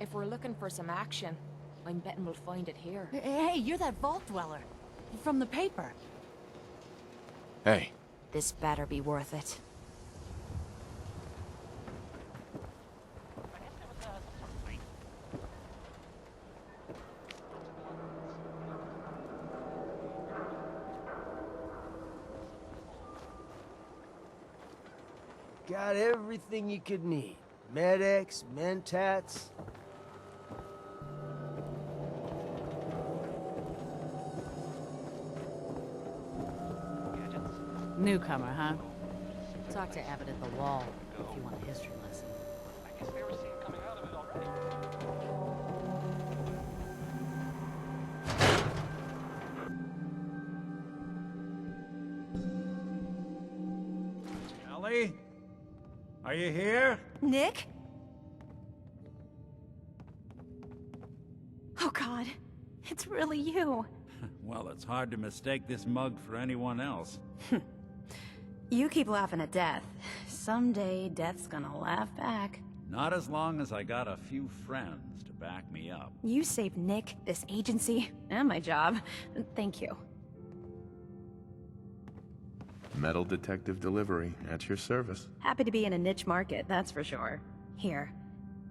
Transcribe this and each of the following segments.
If we're looking for some action, I'm betting we'll find it here. Hey, you're that vault dweller. From the paper. Hey. This better be worth it. Got everything you could need. Medics, mentats. Newcomer, huh? Talk to Abbott at the wall if you want a history lesson. I guess they were seen coming out of it already. Ellie? Are you here? Nick? Oh God, it's really you. Well, it's hard to mistake this mug for anyone else. You keep laughing at death. Someday, death's gonna laugh back. Not as long as I got a few friends to back me up. You saved Nick, this agency, and my job. Thank you. Metal detective delivery at your service. Happy to be in a niche market, that's for sure. Here,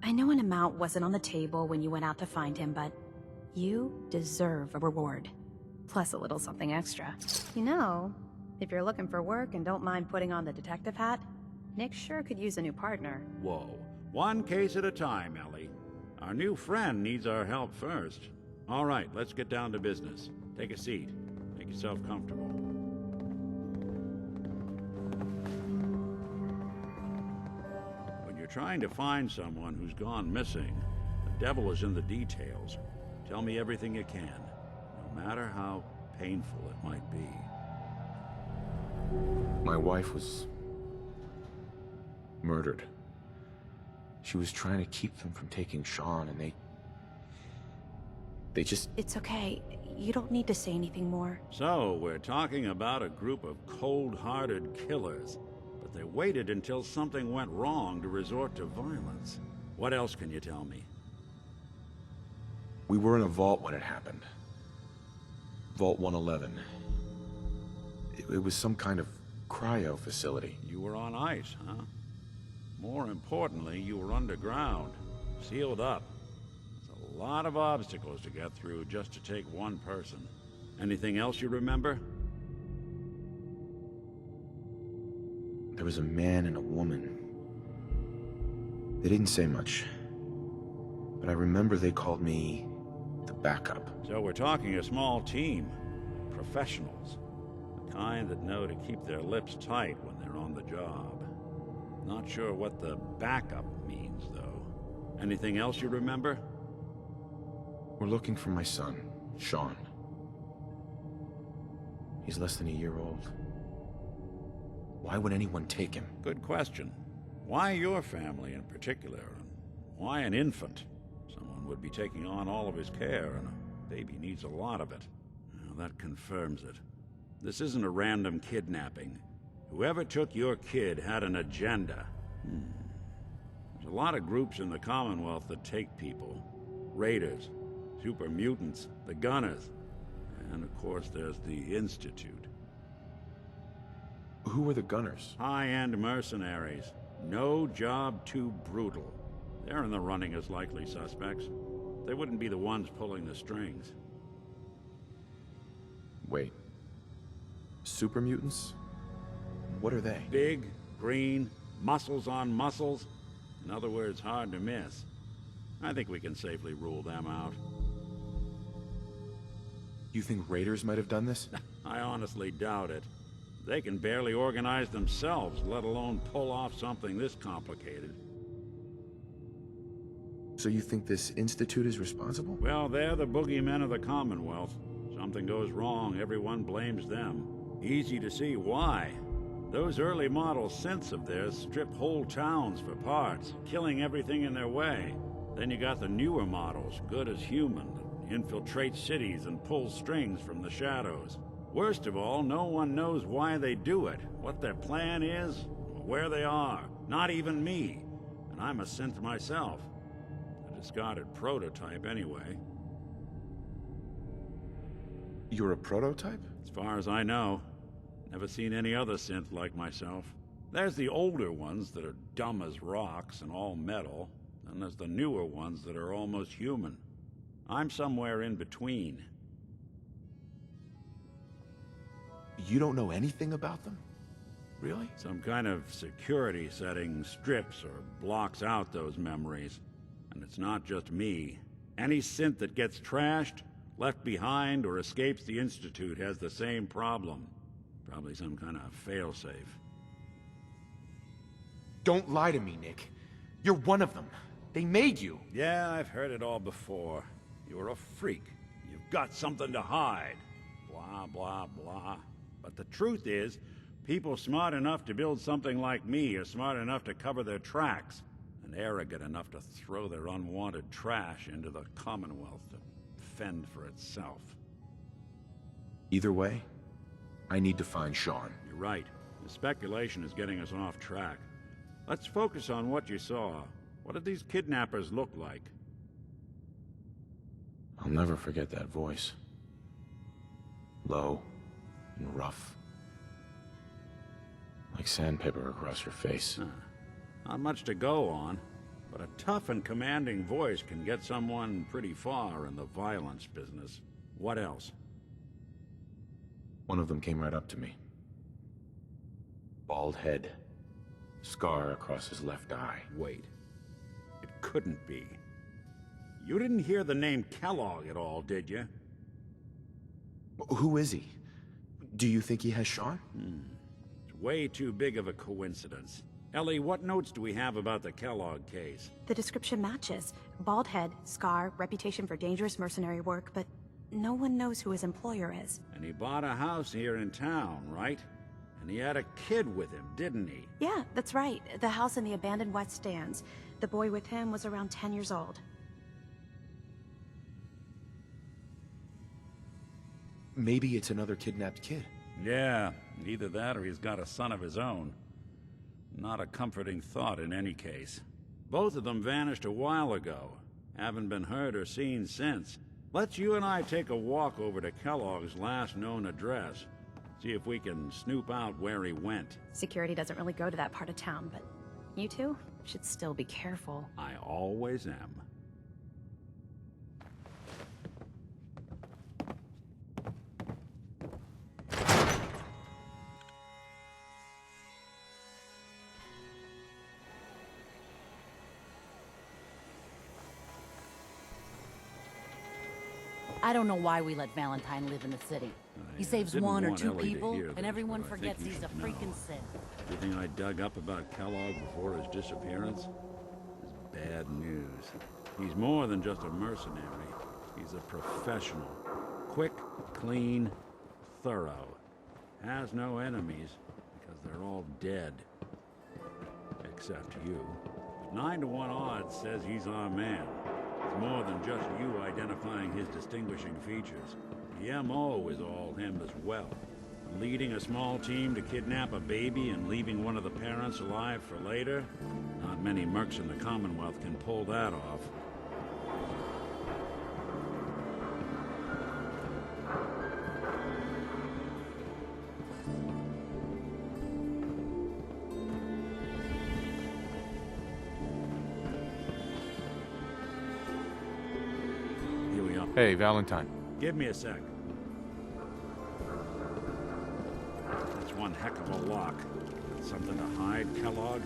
I know an amount wasn't on the table when you went out to find him, but you deserve a reward. Plus a little something extra. You know, if you're looking for work and don't mind putting on the detective hat, Nick sure could use a new partner. Whoa. One case at a time, Ellie. Our new friend needs our help first. All right, let's get down to business. Take a seat. Make yourself comfortable. When you're trying to find someone who's gone missing, the devil is in the details. Tell me everything you can, no matter how painful it might be. My wife was murdered. She was trying to keep them from taking Sean, and they just... It's okay. You don't need to say anything more. So, we're talking about a group of cold-hearted killers, but they waited until something went wrong to resort to violence. What else can you tell me? We were in a vault when it happened. Vault 111. It was some kind of cryo facility. You were on ice, huh? More importantly, you were underground, sealed up. There's a lot of obstacles to get through just to take one person. Anything else you remember? There was a man and a woman. They didn't say much, but I remember they called me the backup. So we're talking a small team. Professionals. The kind that know to keep their lips tight when they're on the job. Not sure what the backup means, though. Anything else you remember? We're looking for my son, Sean. He's less than a year old. Why would anyone take him? Good question. Why your family in particular? And why an infant? Someone would be taking on all of his care, and a baby needs a lot of it. Well, that confirms it. This isn't a random kidnapping. Whoever took your kid had an agenda. There's a lot of groups in the Commonwealth that take people. Raiders, super mutants, the Gunners, and of course there's the Institute. Who were the Gunners? High-end mercenaries. No job too brutal. They're in the running as likely suspects. They wouldn't be the ones pulling the strings. Wait. Super mutants? What are they? Big, green, muscles on muscles. In other words, hard to miss. I think we can safely rule them out. You think raiders might have done this? I honestly doubt it. They can barely organize themselves, let alone pull off something this complicated. So you think this institute is responsible? Well, they're the boogeymen of the Commonwealth. Something goes wrong, everyone blames them. Easy to see why. Those early model synths of theirs strip whole towns for parts, killing everything in their way. Then you got the newer models, good as human, that infiltrate cities and pull strings from the shadows. Worst of all, no one knows why they do it, what their plan is, or where they are. Not even me. And I'm a synth myself. The Discarded prototype, anyway. You're a prototype? As far as I know. Never seen any other synth like myself. There's the older ones that are dumb as rocks and all metal, and there's the newer ones that are almost human. I'm somewhere in between. You don't know anything about them? Really? Some kind of security setting strips or blocks out those memories. And it's not just me. Any synth that gets trashed, left behind, or escapes the Institute has the same problem. Probably some kind of failsafe. Don't lie to me, Nick. You're one of them. They made you. Yeah, I've heard it all before. You're a freak. You've got something to hide. Blah, blah, blah. But the truth is, people smart enough to build something like me are smart enough to cover their tracks, and arrogant enough to throw their unwanted trash into the Commonwealth to fend for itself. Either way, I need to find Sean. You're right. The speculation is getting us off track. Let's focus on what you saw. What did these kidnappers look like? I'll never forget that voice. Low and rough. Like sandpaper across your face. Not much to go on, but a tough and commanding voice can get someone pretty far in the violence business. What else? One of them came right up to me. Bald head. Scar across his left eye. Wait. It couldn't be. You didn't hear the name Kellogg at all, did you? Who is he? Do you think he has Sean? It's way too big of a coincidence. Ellie, what notes do we have about the Kellogg case? The description matches. Bald head, scar, reputation for dangerous mercenary work, but no one knows who his employer is. And he bought a house here in town, right? And he had a kid with him, didn't he? Yeah, that's right. The house in the abandoned West Stands. The boy with him was around 10 years old. Maybe it's another kidnapped kid. Yeah, either that or he's got a son of his own. Not a comforting thought in any case. Both of them vanished a while ago. Haven't been heard or seen since. Let's you and I take a walk over to Kellogg's last known address. See if we can snoop out where he went. Security doesn't really go to that part of town, but you two should still be careful. I always am. I don't know why we let Valentine live in the city. He saves didn't one or want two Ellie to people, hear and this, everyone but I think forgets you he's a should freaking know. synth. Everything I dug up about Kellogg before his disappearance is bad news. He's more than just a mercenary. He's a professional. Quick, clean, thorough. Has no enemies, because they're all dead. Except you. But 9 to 1 odds says he's our man. It's more than just you identifying his distinguishing features. The M.O. is all him as well. Leading a small team to kidnap a baby and leaving one of the parents alive for later? Not many mercs in the Commonwealth can pull that off. Here we are. Hey, Valentine. Give me a sec. That's one heck of a lock. Got something to hide, Kellogg?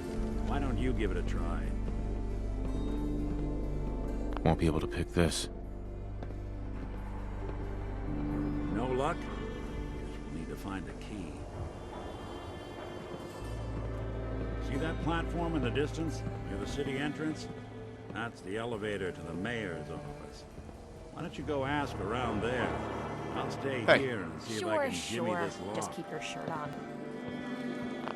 Why don't you give it a try? Won't be able to pick this. No luck? Guess we'll need to find the key. See that platform in the distance, near the city entrance? That's the elevator to the mayor's office. Why don't you go ask around there? I'll stay here and see if I can jimmy this lock. Just keep your shirt on.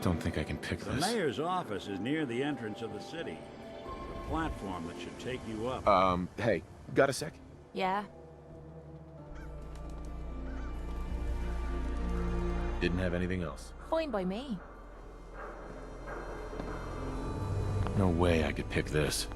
Don't think I can pick The this. mayor's office is near the entrance of the city. There's a platform that should take you up. Hey, got a sec? Yeah? Didn't have anything else. Fine by me. No way I could pick this.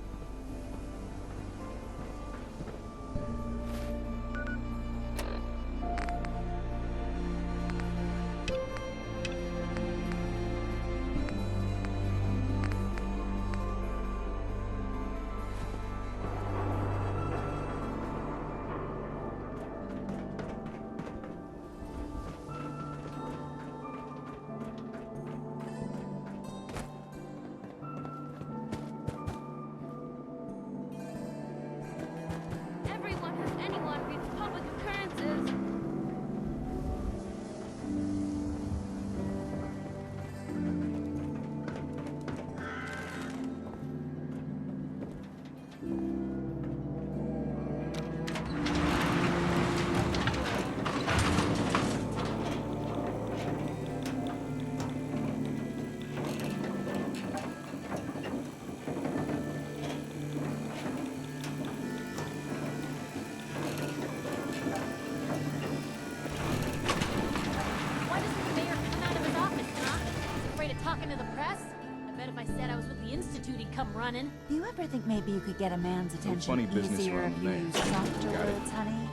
come running. Do you ever think maybe you could get a man's attention funny business easier around if the you man. used softer Got it. words, honey?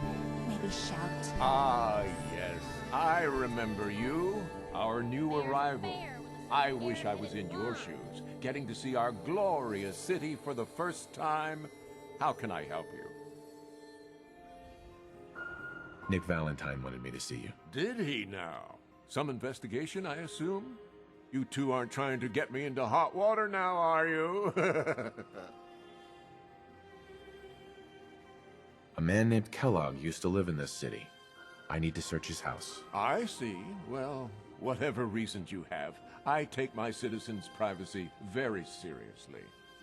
Maybe shout. Ah, yes. I remember you. Our new arrival. I wish I was in your shoes, getting to see our glorious city for the first time. How can I help you? Nick Valentine wanted me to see you. Did he now? Some investigation, I assume? You two aren't trying to get me into hot water now, are you? A man named Kellogg used to live in this city. I need to search his house. I see. Well, whatever reasons you have, I take my citizens' privacy very seriously.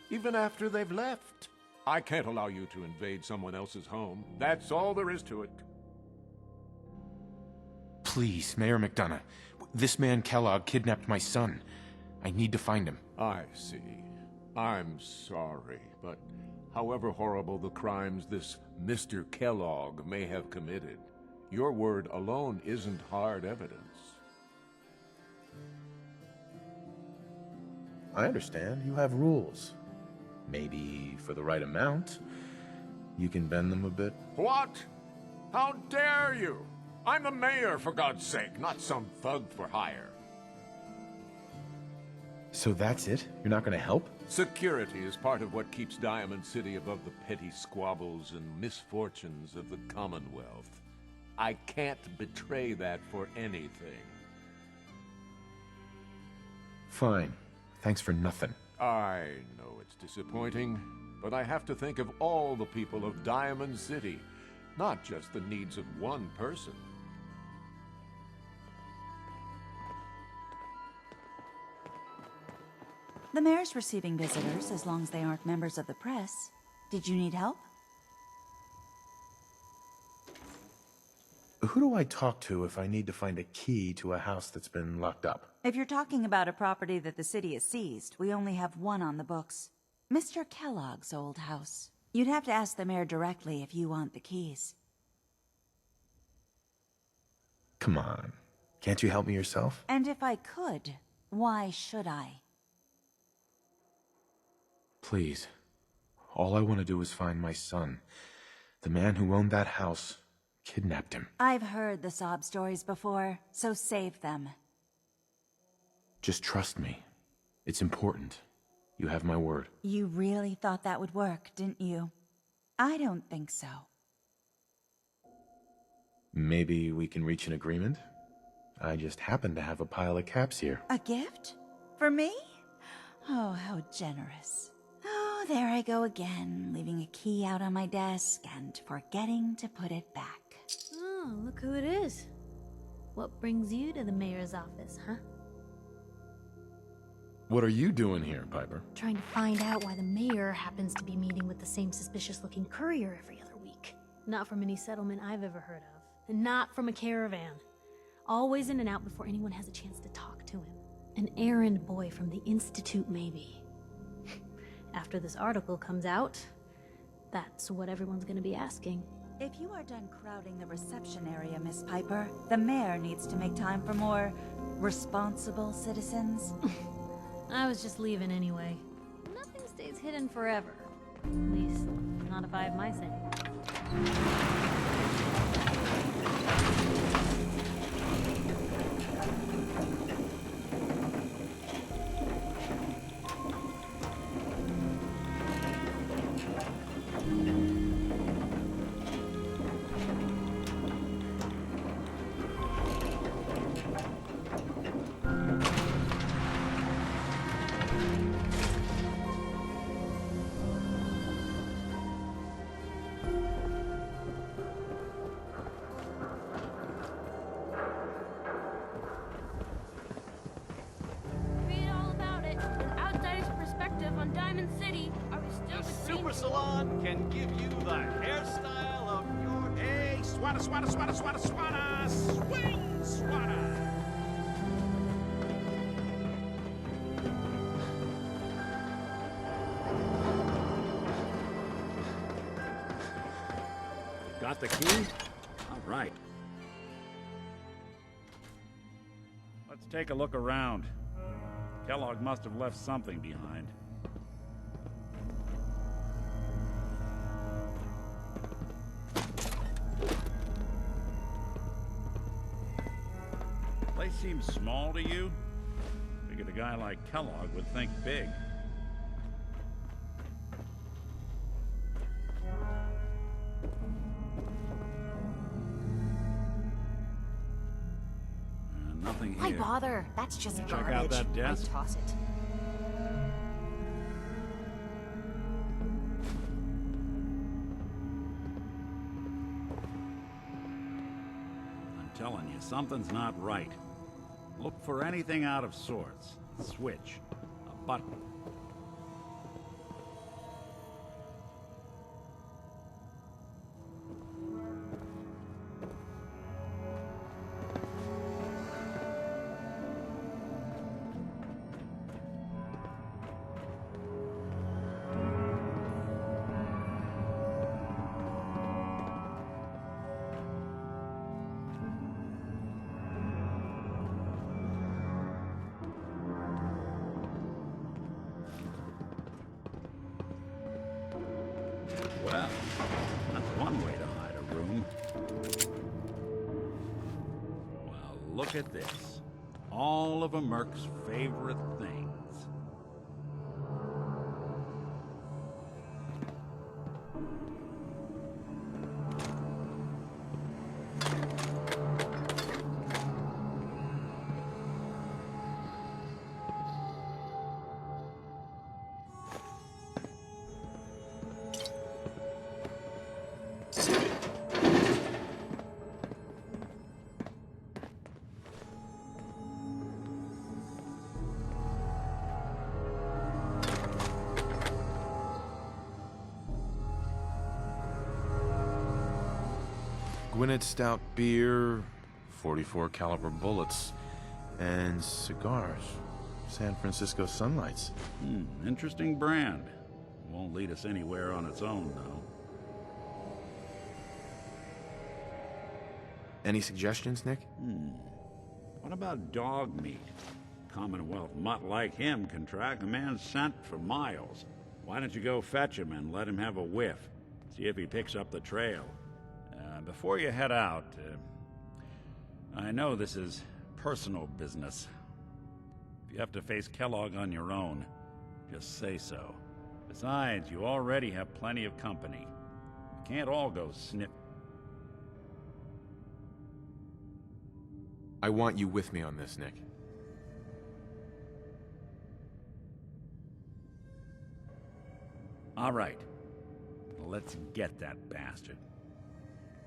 Even after they've left. I can't allow you to invade someone else's home. That's all there is to it. Please, Mayor McDonough. This man Kellogg kidnapped my son. I need to find him. I see. I'm sorry, but however horrible the crimes this Mr. Kellogg may have committed, your word alone isn't hard evidence. I understand. You have rules. Maybe for the right amount, you can bend them a bit. What? How dare you? I'm the mayor, for God's sake, not some thug for hire. So that's it? You're not gonna help? Security is part of what keeps Diamond City above the petty squabbles and misfortunes of the Commonwealth. I can't betray that for anything. Fine. Thanks for nothing. I know it's disappointing, but I have to think of all the people of Diamond City, not just the needs of one person. The mayor's receiving visitors as long as they aren't members of the press. Did you need help? Who do I talk to if I need to find a key to a house that's been locked up? If you're talking about a property that the city has seized, we only have one on the books. Mr. Kellogg's old house. You'd have to ask the mayor directly if you want the keys. Come on. Can't you help me yourself? And if I could, why should I? Please. All I want to do is find my son. The man who owned that house kidnapped him. I've heard the sob stories before, so save them. Just trust me. It's important. You have my word. You really thought that would work, didn't you? I don't think so. Maybe we can reach an agreement? I just happen to have a pile of caps here. A gift? For me? Oh, how generous. Oh, there I go again, leaving a key out on my desk and forgetting to put it back. Oh, look who it is. What brings you to the mayor's office, huh? What are you doing here, Piper? Trying to find out why the mayor happens to be meeting with the same suspicious-looking courier every other week. Not from any settlement I've ever heard of. And not from a caravan. Always in and out before anyone has a chance to talk to him. An errand boy from the Institute, maybe. After this article comes out, that's what everyone's gonna be asking. If you are done crowding the reception area, Miss Piper, the mayor needs to make time for more responsible citizens. I was just leaving anyway. Nothing stays hidden forever. At least, not if I have my say. Read all about it. An outsider's perspective on Diamond City. Are we still The between... Super Salon can give you the hairstyle of your... Hey, swada, swada, swada, swada, swada! Swing, swada! Got the key? All right. Let's take a look around. Kellogg must have left something behind. place seem small to you? Figured a guy like Kellogg would think big. Nothing here. Why bother? That's just Check garbage. out that desk. I toss it. I'm telling you, something's not right. Look for anything out of sorts. A switch, a button. Well, that's one way to hide a room. Well, look at this. All of a Merc's favorite things. Gwinnett Stout beer, 44 caliber bullets, and cigars. San Francisco Sunlights. Interesting brand. Won't lead us anywhere on its own, though. Any suggestions, Nick? What about dog meat? Commonwealth mutt like him can track a man's scent for miles. Why don't you go fetch him and let him have a whiff? See if he picks up the trail. Before you head out, I know this is personal business. If you have to face Kellogg on your own, just say so. Besides, you already have plenty of company. You can't all go snip. I want you with me on this, Nick. All right. Let's get that bastard.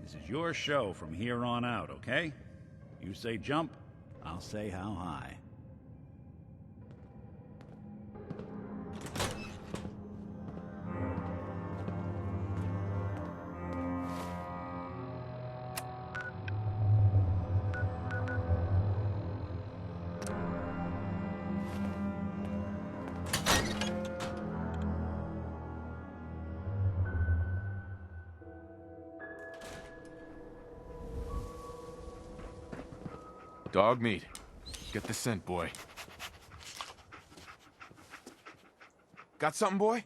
This is your show from here on out, okay? You say jump, I'll say how high. Dog meat. Get the scent, boy. Got something, boy?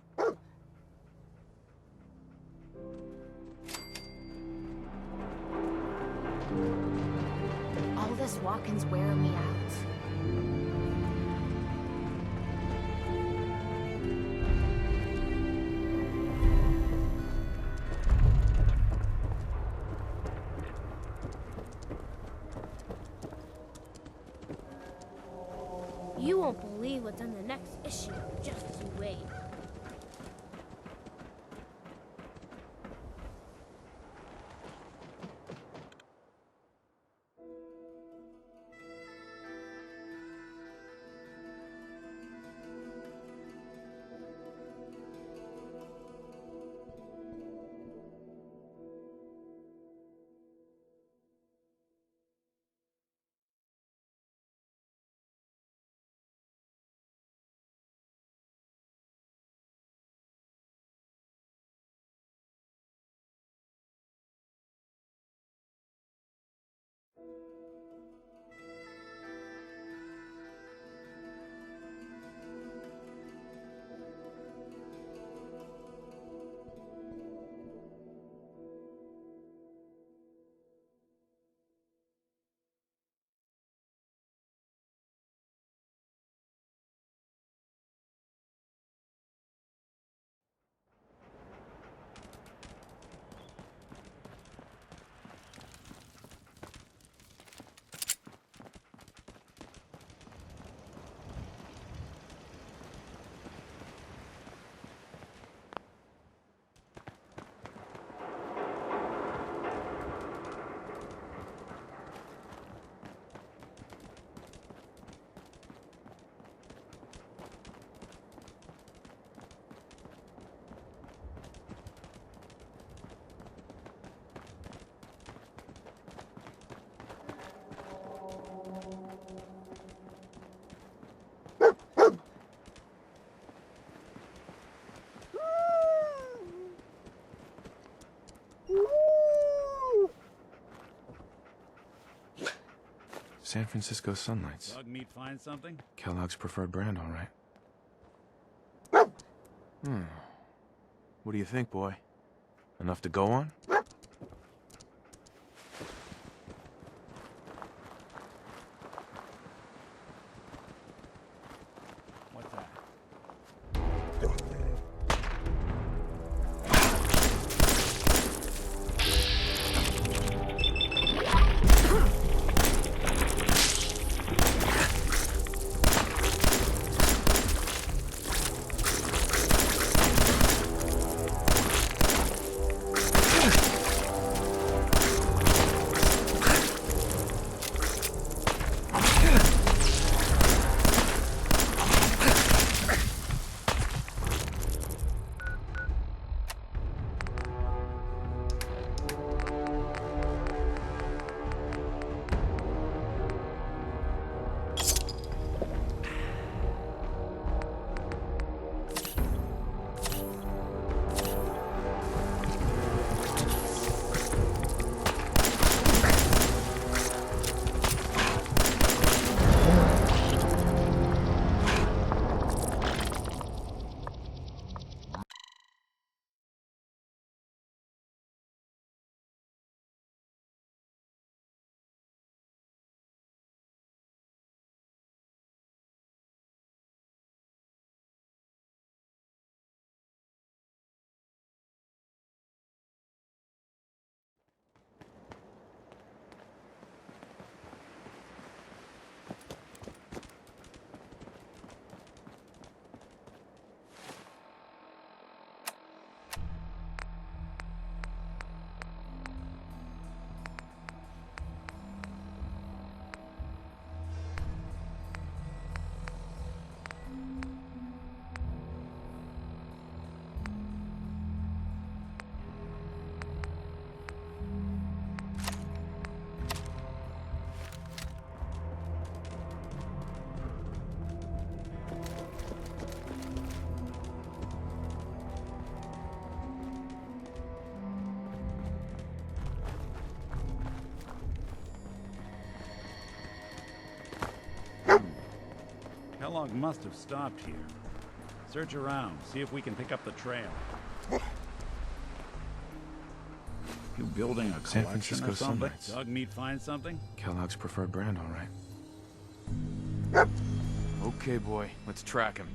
All this walking's wearing me out. You won't believe what's in the next issue. Just you wait. San Francisco Sunlights. Dog meat find something? Kellogg's preferred brand, all right. What do you think, boy? Enough to go on? What's that? Kellogg must have stopped here. Search around, see if we can pick up the trail. You building a San collection Francisco or something? Sunlights. Dog meat find something? Kellogg's preferred brand, all right. Okay, boy, let's track him.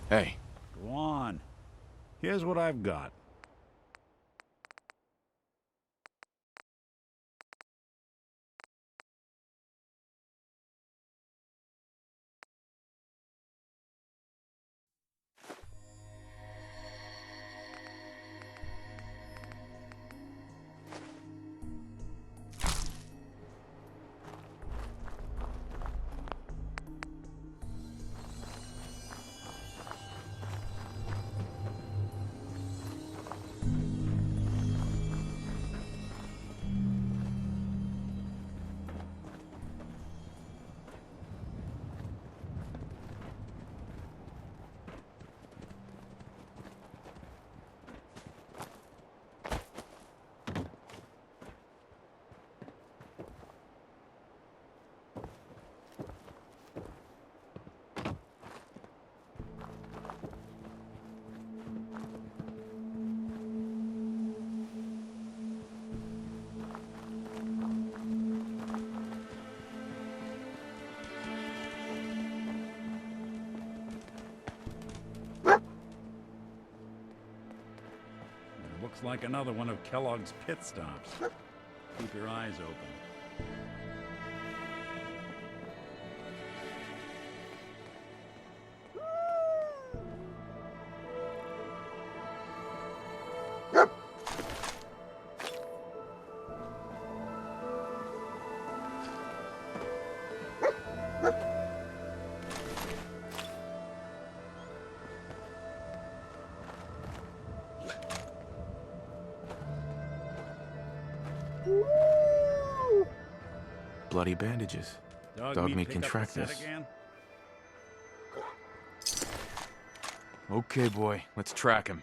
Hey. Go on. Here's what I've got. Looks like another one of Kellogg's pit stops. Keep your eyes open. Bloody bandages. Dog meat can track this. Okay, boy. Let's track him.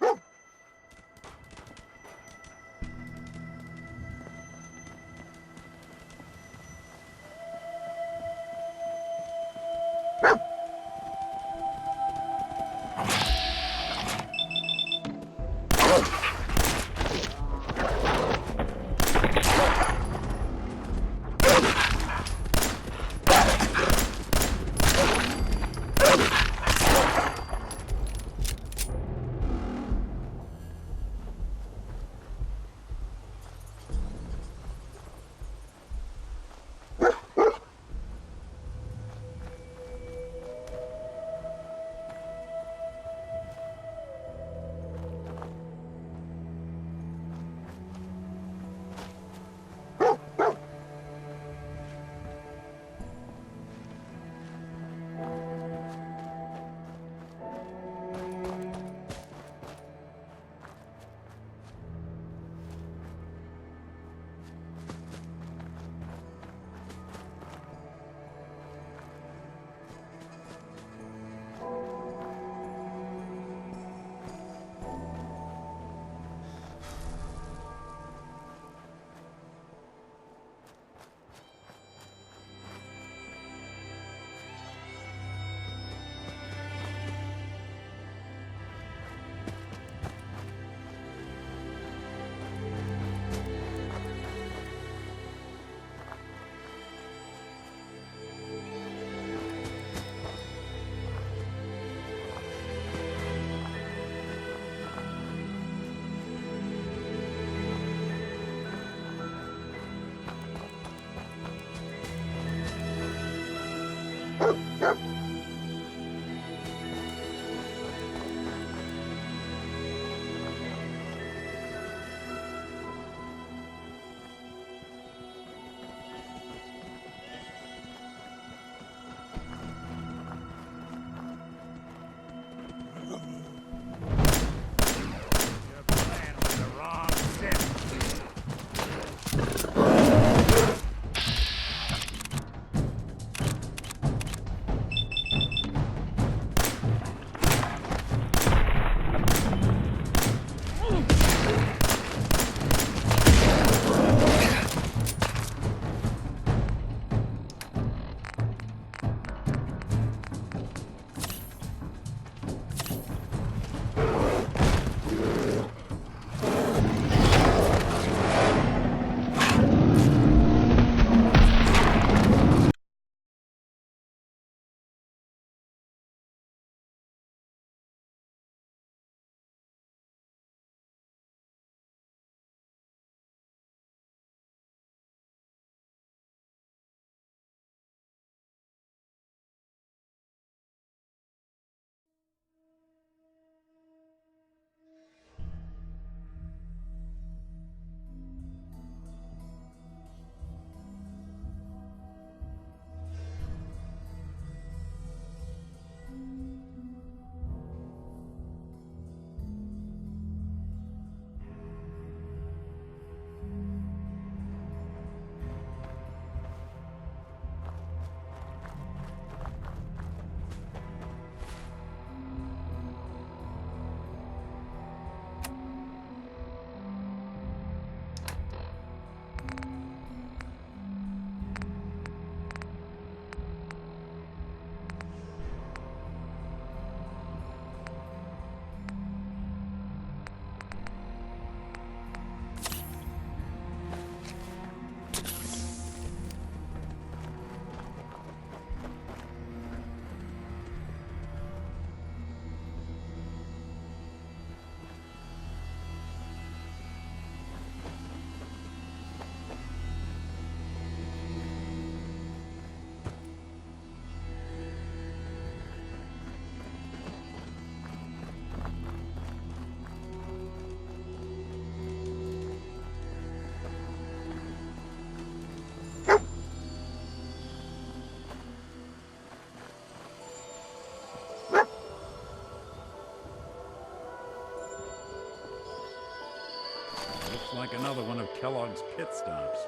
like another one of Kellogg's pit stops.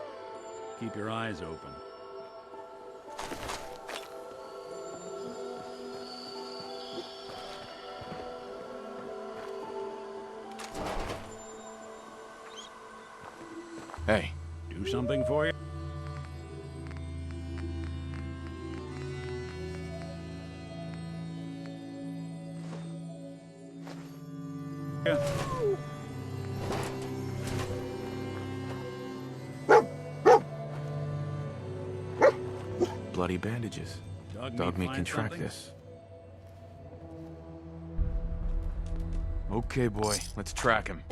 Keep your eyes open. Hey. Do something for you? Yeah. Bloody bandages. Dog meat can track this. Okay, boy. Let's track him.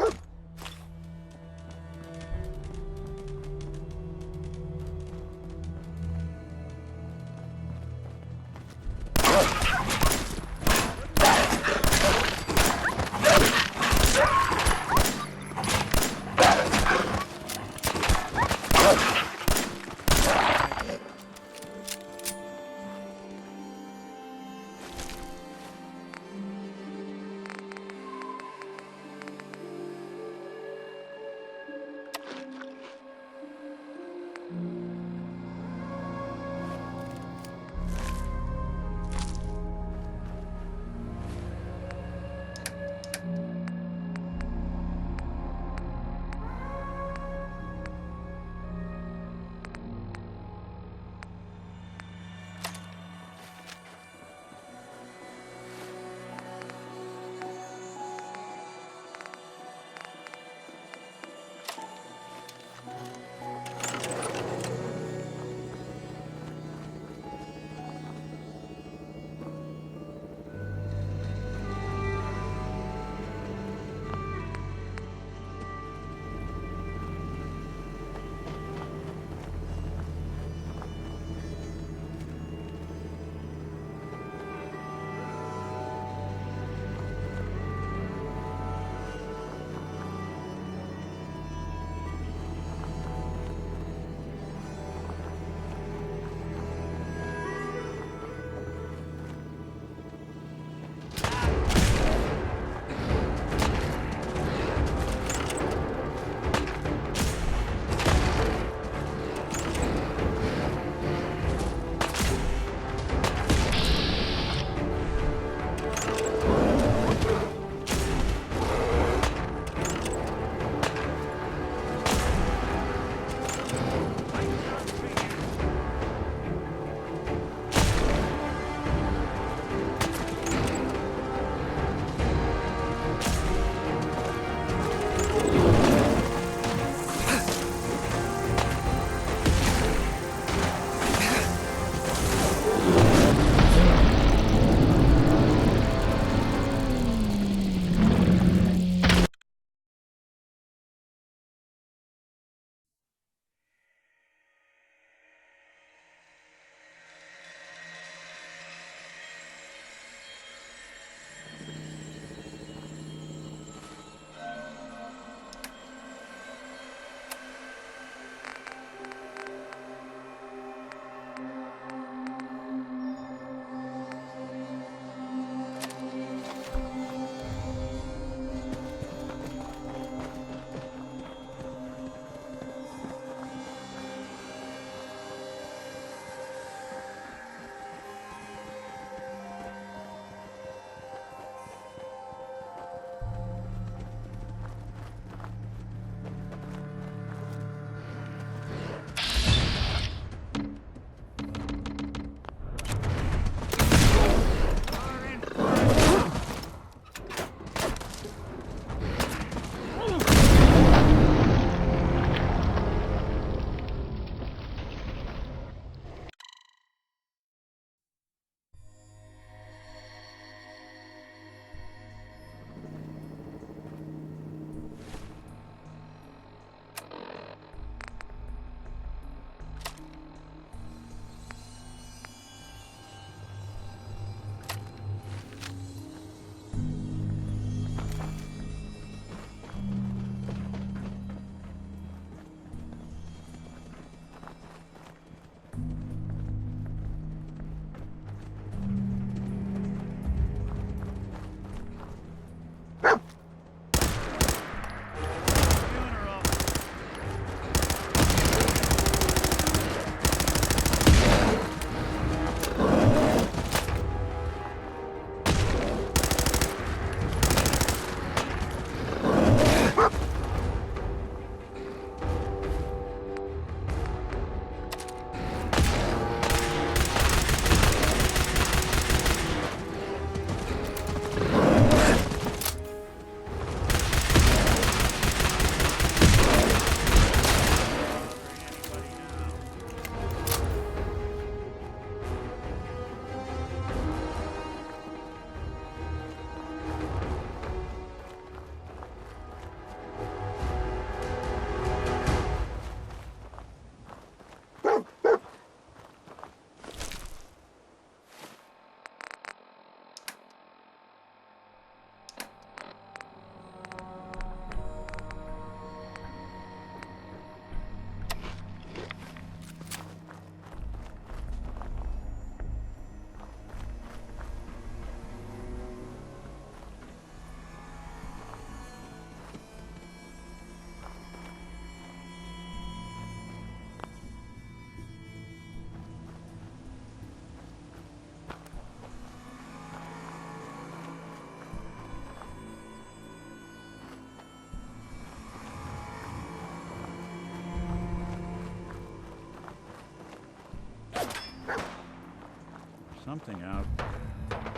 Something out there.